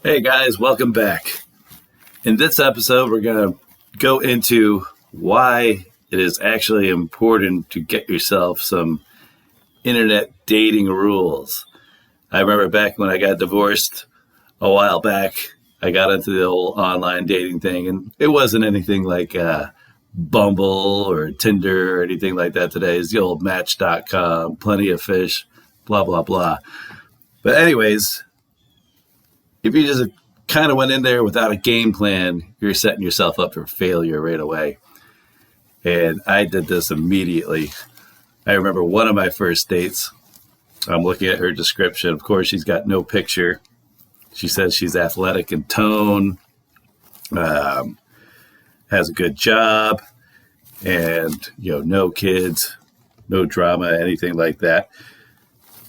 Hey guys, welcome back. In this episode, we're going to go into why it is actually important to get yourself some internet dating rules. I remember back when I got divorced a while back, I got into the whole online dating thing, and it wasn't anything like Bumble or Tinder or anything like that today. It's the old Match.com, plenty of fish, blah, blah, blah. But anyways, if you just kind of went in there without a game plan, you're setting yourself up for failure right away. And I did this immediately. I remember one of my first dates. I'm looking at her description. Of course, she's got no picture. She says she's athletic in tone, has a good job, and no kids, no drama, anything like that.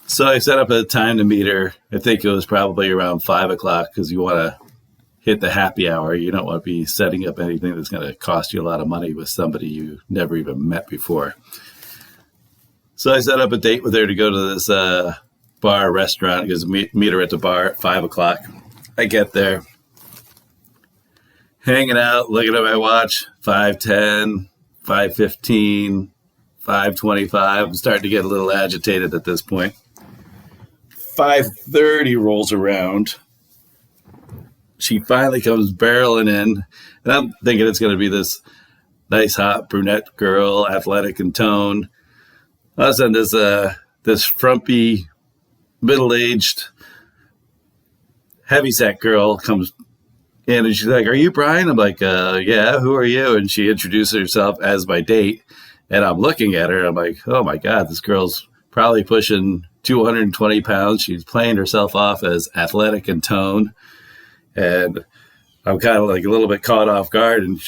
So I set up a time to meet her. I think it was probably around 5 o'clock because you want to hit the happy hour. You don't want to be setting up anything that's going to cost you a lot of money with somebody you never even met before. So I set up a date with her to go to this bar restaurant because meet her at the bar at 5 o'clock. I get there, hanging out, looking at my watch, 5:10, 5:15, 5:25. I'm starting to get a little agitated at this point. 5:30 rolls around. She finally comes barreling in, and I'm thinking it's going to be this nice, hot brunette girl, athletic in tone. All of a sudden, this frumpy, middle-aged, heavyset girl comes in, and she's like, "Are you Brian?" I'm like, "Yeah, who are you?" And she introduces herself as my date, and I'm looking at her, and I'm like, "Oh my God, this girl's probably pushing 220 pounds. She's playing herself off as athletic in tone." And I'm kind of like a little bit caught off guard. And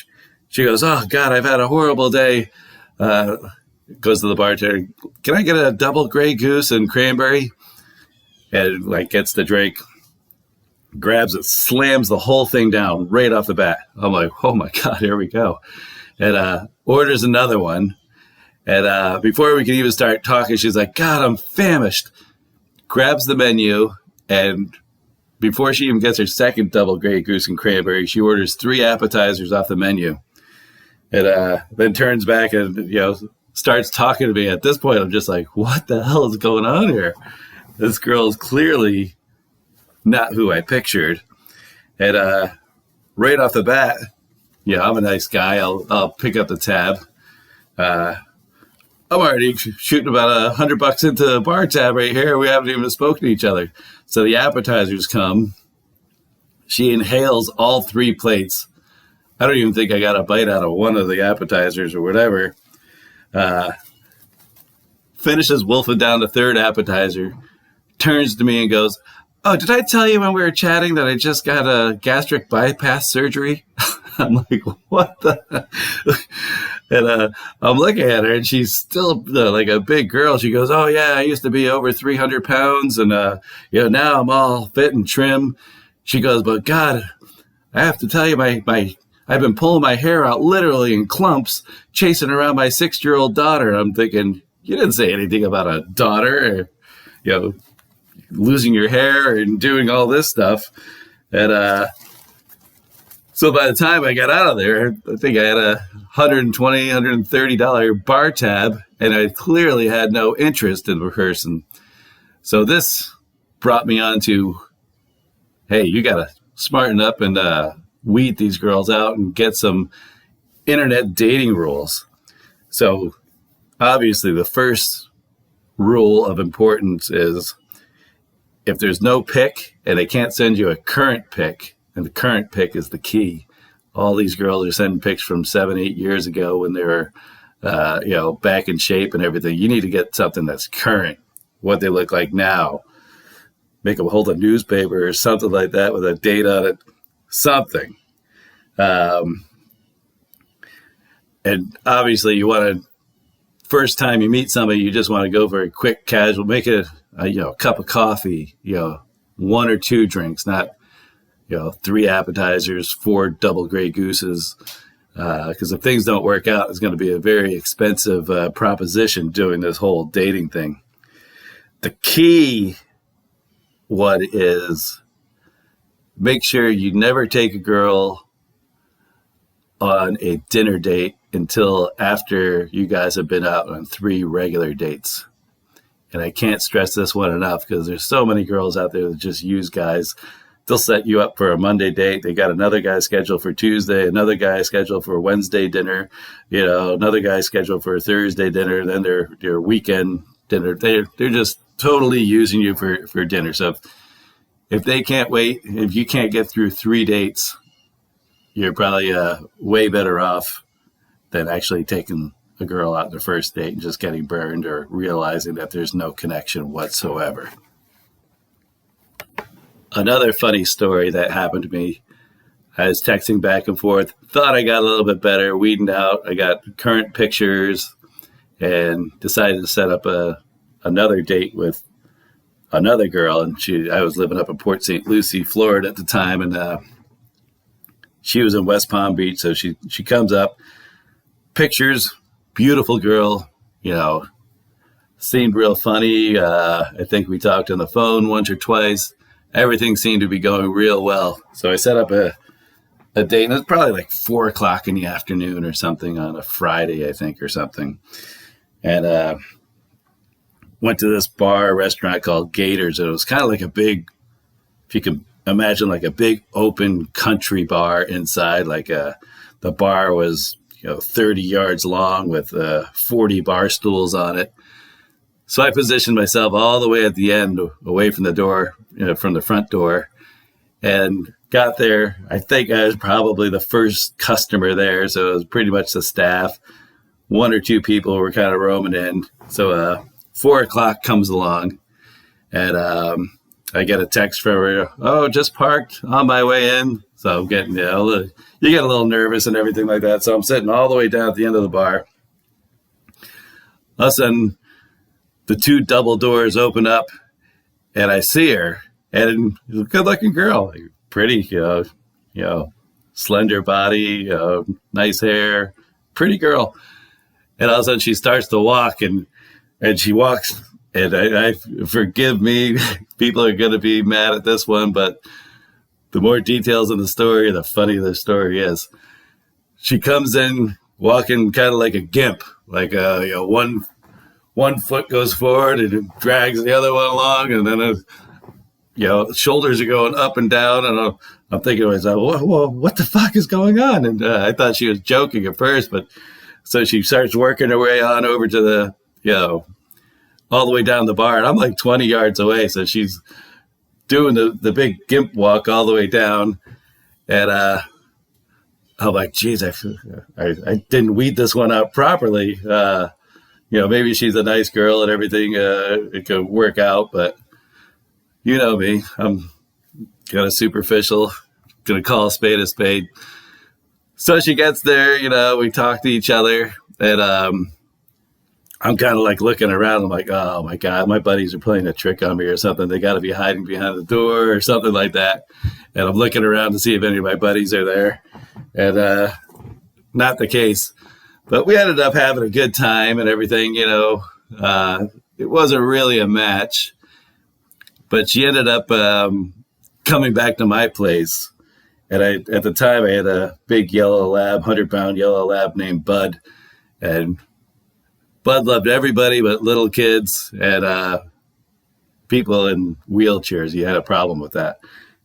she goes, "Oh God, I've had a horrible day." Goes to the bartender, "Can I get a double Grey Goose and cranberry?" And gets the drink, grabs it, slams the whole thing down right off the bat. I'm like, "Oh my God, here we go." And orders another one. And before we can even start talking, she's like, "God, I'm famished." Grabs the menu, and before she even gets her second double Grey Goose and cranberry, she orders 3 appetizers off the menu. And then turns back and, starts talking to me. At this point, I'm just like, what the hell is going on here? This girl is clearly not who I pictured. And right off the bat, I'm a nice guy. I'll pick up the tab. I'm already shooting about $100 into the bar tab right here. We haven't even spoken to each other. So the appetizers come. She inhales all 3 plates. I don't even think I got a bite out of one of the appetizers or whatever. Finishes wolfing down the 3rd appetizer. Turns to me and goes, "Oh, did I tell you when we were chatting that I just got a gastric bypass surgery?" I'm like, what the? And I'm looking at her, and she's still like a big girl. She goes, "Oh, yeah, I used to be over 300 pounds, and now I'm all fit and trim." She goes, "But God, I have to tell you, I've been pulling my hair out literally in clumps, chasing around my 6-year-old daughter." And I'm thinking, you didn't say anything about a daughter or, losing your hair and doing all this stuff. And so by the time I got out of there, I think I had a $120, $130 bar tab, and I clearly had no interest in the person. So this brought me on to, hey, you got to smarten up and weed these girls out and get some internet dating rules. So obviously the first rule of importance is if there's no pic and they can't send you a current pic, and the current pic is the key. All these girls are sending pics from 7-8 years ago when they were, back in shape and everything. You need to get something that's current, what they look like now. Make them hold a newspaper or something like that with a date on it, something. And obviously you want to, first time you meet somebody, you just want to go very quick, casual, make it a cup of coffee, 1 or 2 drinks, not 3 appetizers, 4 double Grey Gooses, because if things don't work out, it's going to be a very expensive proposition doing this whole dating thing. The key one is make sure you never take a girl on a dinner date until after you guys have been out on 3 regular dates. And I can't stress this one enough because there's so many girls out there that just use guys. They'll set you up for a Monday date. They got another guy scheduled for Tuesday, another guy scheduled for Wednesday dinner, another guy scheduled for a Thursday dinner, then their weekend dinner. They're just totally using you for dinner. So if they can't wait, if you can't get through 3 dates, you're probably way better off than actually taking a girl out on the first date and just getting burned or realizing that there's no connection whatsoever. Another funny story that happened to me, I was texting back and forth, thought I got a little bit better, weeding out. I got current pictures and decided to set up another date with another girl. And I was living up in Port St. Lucie, Florida at the time. And she was in West Palm Beach. So she comes up, pictures, beautiful girl, seemed real funny. I think we talked on the phone once or twice. Everything seemed to be going real well. So I set up a date, and it was probably like 4 o'clock in the afternoon or something on a Friday, I think, or something. And went to this restaurant called Gators. And it was kind of like a big, if you can imagine, like a big open country bar inside. Like the bar was 30 yards long with 40 bar stools on it. So I positioned myself all the way at the end, away from the door, from the front door, and got there. I think I was probably the first customer there, so it was pretty much the staff. 1 or 2 people were kind of roaming in. So 4 o'clock comes along, and I get a text from her, "Oh, just parked on my way in." So I'm getting, you get a little nervous and everything like that. So I'm sitting all the way down at the end of the bar. All of a sudden, the 2 double doors open up, and I see her, and she's a good-looking girl, like pretty, slender body, nice hair, pretty girl. And all of a sudden, she starts to walk, and she walks, and I forgive me, people are going to be mad at this one, but the more details in the story, the funnier the story is. She comes in walking kind of like a gimp, like one foot goes forward and it drags the other one along, and then shoulders are going up and down, and I'm thinking to myself, whoa, what the fuck is going on? And I thought she was joking at first, but so she starts working her way on over to the all the way down the bar, and I'm like 20 yards away, so she's doing the big gimp walk all the way down, and I'm like, geez, I didn't weed this one out properly. Maybe she's a nice girl and everything, it could work out, but you know me, I'm kind of superficial, going to call a spade a spade. So she gets there, we talk to each other, and I'm kind of like looking around. I'm like, oh my God, my buddies are playing a trick on me or something. They got to be hiding behind the door or something like that. And I'm looking around to see if any of my buddies are there, and not the case. But we ended up having a good time and everything, It wasn't really a match. But she ended up coming back to my place. And at the time, I had a big yellow lab, 100-pound yellow lab named Bud. And Bud loved everybody but little kids and people in wheelchairs. He had a problem with that.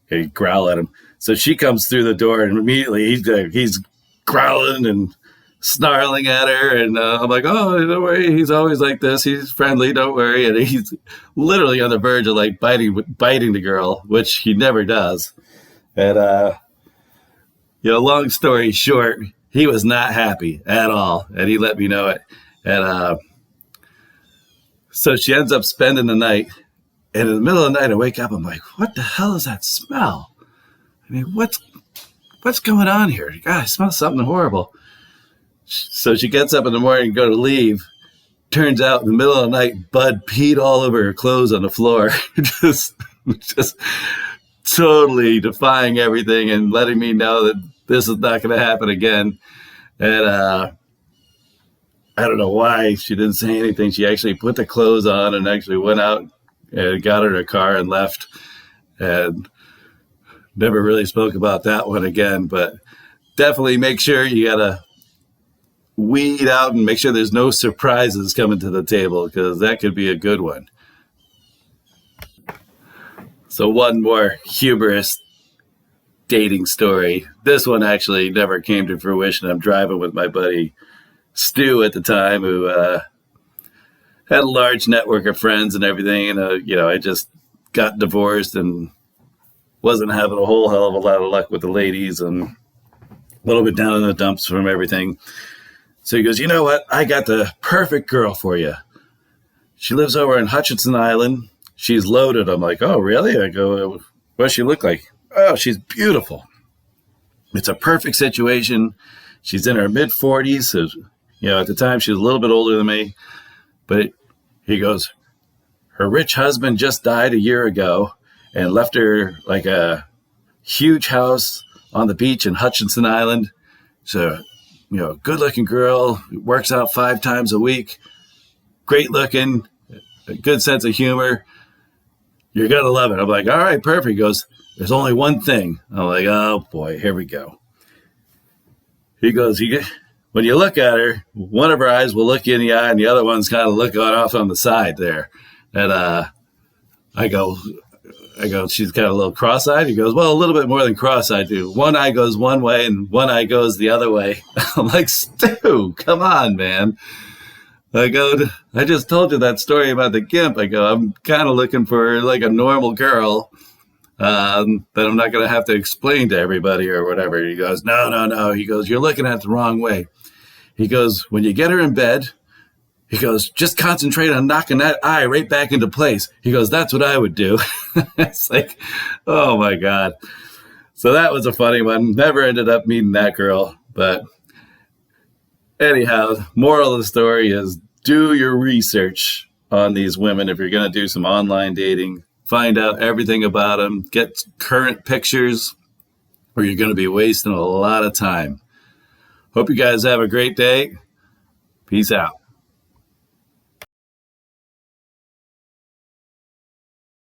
He'd growl at him. So she comes through the door, and immediately he's growling and snarling at her, and I'm like, oh, don't worry, he's always like this, he's friendly, don't worry. And he's literally on the verge of like biting the girl, which he never does. And long story short, he was not happy at all, and he let me know it. And so she ends up spending the night, and in the middle of the night I wake up, I'm like, what the hell is that smell? I mean, what's going on here? God, I smell something horrible. So she gets up in the morning and go to leave. Turns out in the middle of the night, Bud peed all over her clothes on the floor. just totally defying everything and letting me know that this is not going to happen again. And I don't know why she didn't say anything. She actually put the clothes on and actually went out and got in her car and left. And never really spoke about that one again, but definitely make sure you got to weed out and make sure there's no surprises coming to the table, because that could be a good one. So one more humorous dating story. This one actually never came to fruition. I'm driving with my buddy Stu at the time, who had a large network of friends and everything. And, I just got divorced and wasn't having a whole hell of a lot of luck with the ladies and a little bit down in the dumps from everything. So he goes, you know what? I got the perfect girl for you. She lives over in Hutchinson Island. She's loaded. I'm like, oh, really? I go, what does she look like? Oh, she's beautiful. It's a perfect situation. She's in her mid-40s. So, at the time, she was a little bit older than me. But he goes, her rich husband just died a year ago and left her like a huge house on the beach in Hutchinson Island. So, good-looking girl, works out 5 times a week, great-looking, a good sense of humor. You're going to love it. I'm like, all right, perfect. He goes, there's only one thing. I'm like, oh, boy, here we go. He goes, when you look at her, one of her eyes will look you in the eye, and the other one's kind of looking off on the side there. And I go, she's kind of a little cross-eyed. He goes, well, a little bit more than cross-eyed, too. One eye goes one way, and one eye goes the other way. I'm like, Stu, come on, man. I just told you that story about the Gimp. I go, I'm kind of looking for like a normal girl that I'm not going to have to explain to everybody or whatever. He goes, no. He goes, you're looking at it the wrong way. He goes, when you get her in bed, he goes, just concentrate on knocking that eye right back into place. He goes, that's what I would do. It's like, oh, my God. So that was a funny one. Never ended up meeting that girl. But anyhow, moral of the story is do your research on these women if you're going to do some online dating. Find out everything about them. Get current pictures, or you're going to be wasting a lot of time. Hope you guys have a great day. Peace out.